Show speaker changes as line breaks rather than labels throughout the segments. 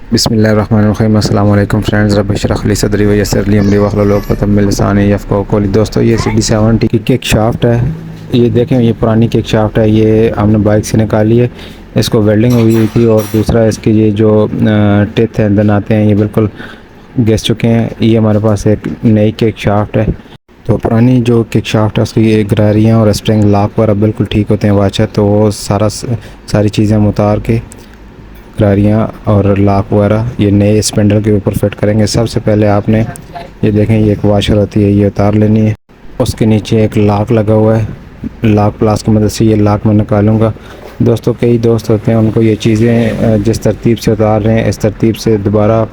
बिस्मिल्लाहिर्रहमानिर्रहीम। अस्सलाम वालेकुम फ्रेंड्स। रब्बि इश्रह ली सदरी व यस्सिर ली अमरी वहलुल उक़दतम मिन लिसानी यफ़क़हू क़ौली। दोस्तों ये CD70 की किक शाफ्ट है। ये देखें, ये पुरानी किक शाफ्ट है, ये हमने बाइक से निकाली है। इसको वेल्डिंग हुई थी और दूसरा इसकी ये जो टिथ हैं, दनाते हैं, ये बिल्कुल घिस चुके हैं। ये हमारे पास एक नई किक शाफ्ट है। तो पुरानी जो किक शाफ्ट है उसकी गरारियाँ और स्प्रिंग लॉक वगैरह बिल्कुल ठीक होते हैं वाचर, तो वो सारी चीज़ें हम उतार के गरारियाँ और लॉक वगैरह ये नए स्पेंडल के ऊपर फिट करेंगे। सबसे पहले आपने ये देखें, ये एक वाशर होती है, ये उतार लेनी है। उसके नीचे एक लॉक लगा हुआ है, लॉक प्लास की मदद से ये लॉक मैं निकालूंगा। दोस्तों, कई दोस्त होते हैं उनको ये चीज़ें जिस तरतीब से उतार रहे हैं इस तरतीब से दोबारा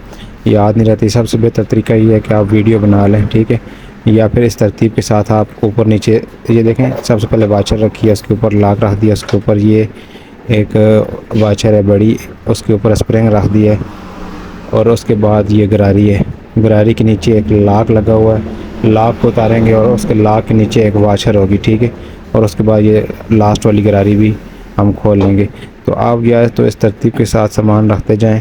याद नहीं रहती। सबसे बेहतर तरीका ये है कि आप वीडियो बना लें, ठीक है, या फिर इस तरतीब के साथ आप ऊपर नीचे ये देखें। सबसे पहले वाचर रखी है, उसके ऊपर लॉक रख दिया, उसके ऊपर ये एक वाचर है बड़ी, उसके ऊपर स्प्रिंग रख दी है, और उसके बाद ये गरारी है। गरारी के नीचे एक लॉक लगा हुआ है, लॉक को उतारेंगे और उसके लॉक के नीचे एक वाचर होगी, ठीक है, और उसके बाद ये लास्ट वाली गरारी भी हम खोल लेंगे। तो आप या तो इस तरतीब के साथ सामान रखते जाएं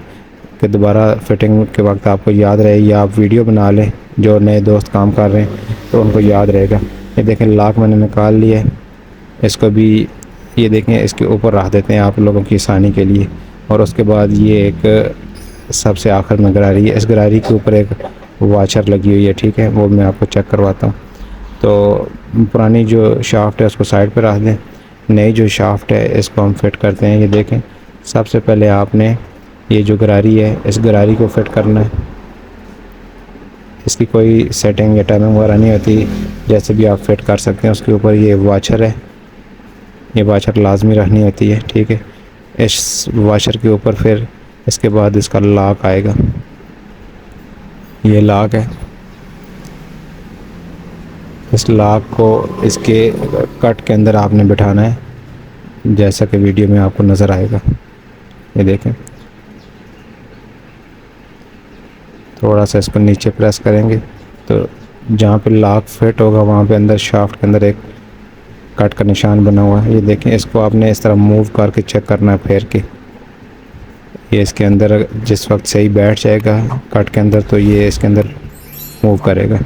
कि दोबारा फिटिंग के वक्त आपको याद रहे, या आप वीडियो बना लें। जो नए दोस्त काम कर रहे हैं तो उनको याद रहेगा। ये देखें, लॉक मैंने निकाल लिया है, इसको भी ये देखें इसके ऊपर रख देते हैं आप लोगों की आसानी के लिए। और उसके बाद ये एक सबसे आखिर में गरारी है, इस गरारी के ऊपर एक वाचर लगी हुई है, ठीक है, वो मैं आपको चेक करवाता हूँ। तो पुरानी जो शाफ्ट है उसको साइड पर रख दें, नई जो शाफ्ट है इसको हम फिट करते हैं। ये देखें, सबसे पहले आपने ये जो गरारी है इस गरारी को फिट करना है। इसकी कोई सेटिंग या टाइमिंग वगैरह नहीं होती, जैसे भी आप फिट कर सकते हैं। उसके ऊपर ये वाचर है, ये वाचर लाजमी रखनी होती है, ठीक है। इस वाचर के ऊपर फिर इसके बाद इसका लॉक आएगा, ये लॉक है। इस लॉक को इसके कट के अंदर आपने बिठाना है, जैसा कि वीडियो में आपको नज़र आएगा। ये देखें, थोड़ा सा इसको नीचे प्रेस करेंगे तो जहाँ पे लॉक फिट होगा वहाँ पे अंदर शाफ्ट के अंदर एक कट का निशान बना हुआ है। ये देखें, इसको आपने इस तरह मूव करके चेक करना है फेर के। ये इसके अंदर जिस वक्त सही बैठ जाएगा कट के अंदर तो ये इसके अंदर मूव करेगा।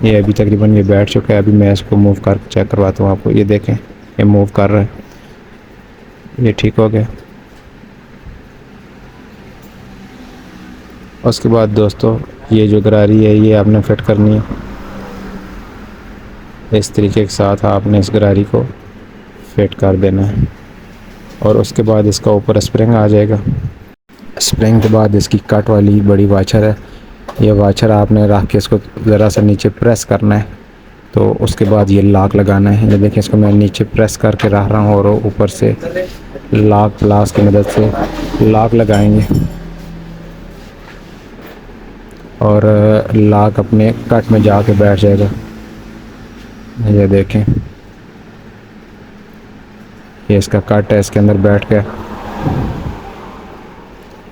ये अभी तकरीबन ये बैठ चुका है। अभी मैं इसको मूव करके चेक करवाता हूँ आपको। ये देखें, ये मूव कर रहा है, ये ठीक हो गया। उसके बाद दोस्तों, ये जो गरारी है ये आपने फिट करनी है। इस तरीके के साथ आपने इस गरारी को फिट कर देना है, और उसके बाद इसका ऊपर स्प्रिंग आ जाएगा। स्प्रिंग के बाद इसकी कट वाली बड़ी वाचर है, ये वाचर आपने रख के इसको ज़रा सा नीचे प्रेस करना है, तो उसके बाद ये लॉक लगाना है। ये देखिए, इसको मैं नीचे प्रेस करके रख रहा हूँ और ऊपर से लॉक प्लास की मदद से लॉक लगाएंगे, और लॉक अपने कट में जाके बैठ जाएगा। ये देखें, ये इसका कट है, इसके अंदर बैठ गया,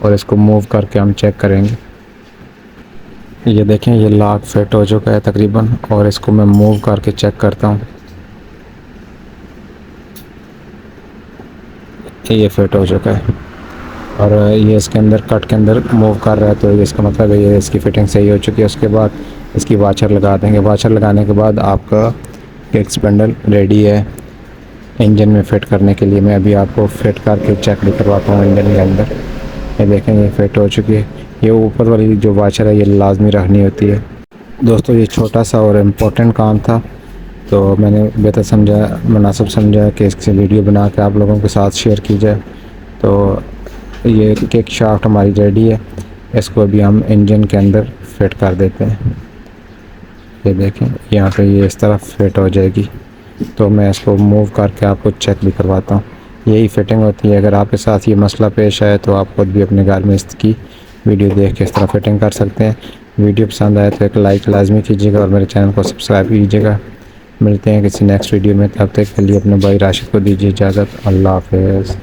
और इसको मूव करके हम चेक करेंगे। ये देखें, ये लॉक फिट हो चुका है तकरीबन, और इसको मैं मूव करके चेक करता हूँ। ये फिट हो चुका है, और ये इसके अंदर कट के अंदर मूव कर रहा है, तो इसका मतलब है ये इसकी फ़िटिंग सही हो चुकी है। उसके बाद इसकी वाचर लगा देंगे। वाचर लगाने के बाद आपका किक स्पेंडल रेडी है इंजन में फ़िट करने के लिए। मैं अभी आपको फ़िट करके चेक भी करवाता हूँ इंजन के अंदर। ये देखें, ये फ़िट हो चुकी है। ये ऊपर वाली जो वाचर है ये लाजमी रखनी होती है। दोस्तों, ये छोटा सा और इम्पोर्टेंट काम था, तो मैंने बेहतर समझा, मुनासिब समझा कि इससे वीडियो बना के आप लोगों के साथ शेयर की जाए। तो ये किक शाफ्ट हमारी रेडी है, इसको अभी हम इंजन के अंदर फिट कर देते हैं। ये देखें, यहाँ पे ये इस तरफ फिट हो जाएगी, तो मैं इसको मूव करके आपको चेक भी करवाता हूँ। यही फ़िटिंग होती है। अगर आपके साथ ये मसला पेश आए तो आप खुद भी अपने घर में इसकी वीडियो देख के इस तरह फिटिंग कर सकते हैं। वीडियो पसंद आए तो एक लाइक लाजमी कीजिएगा और मेरे चैनल को सब्सक्राइब कीजिएगा। मिलते हैं किसी नेक्स्ट वीडियो में, तब तक के लिए अपने भाई राशिद को दीजिए इजाज़त। अल्लाह हाफ़िज़।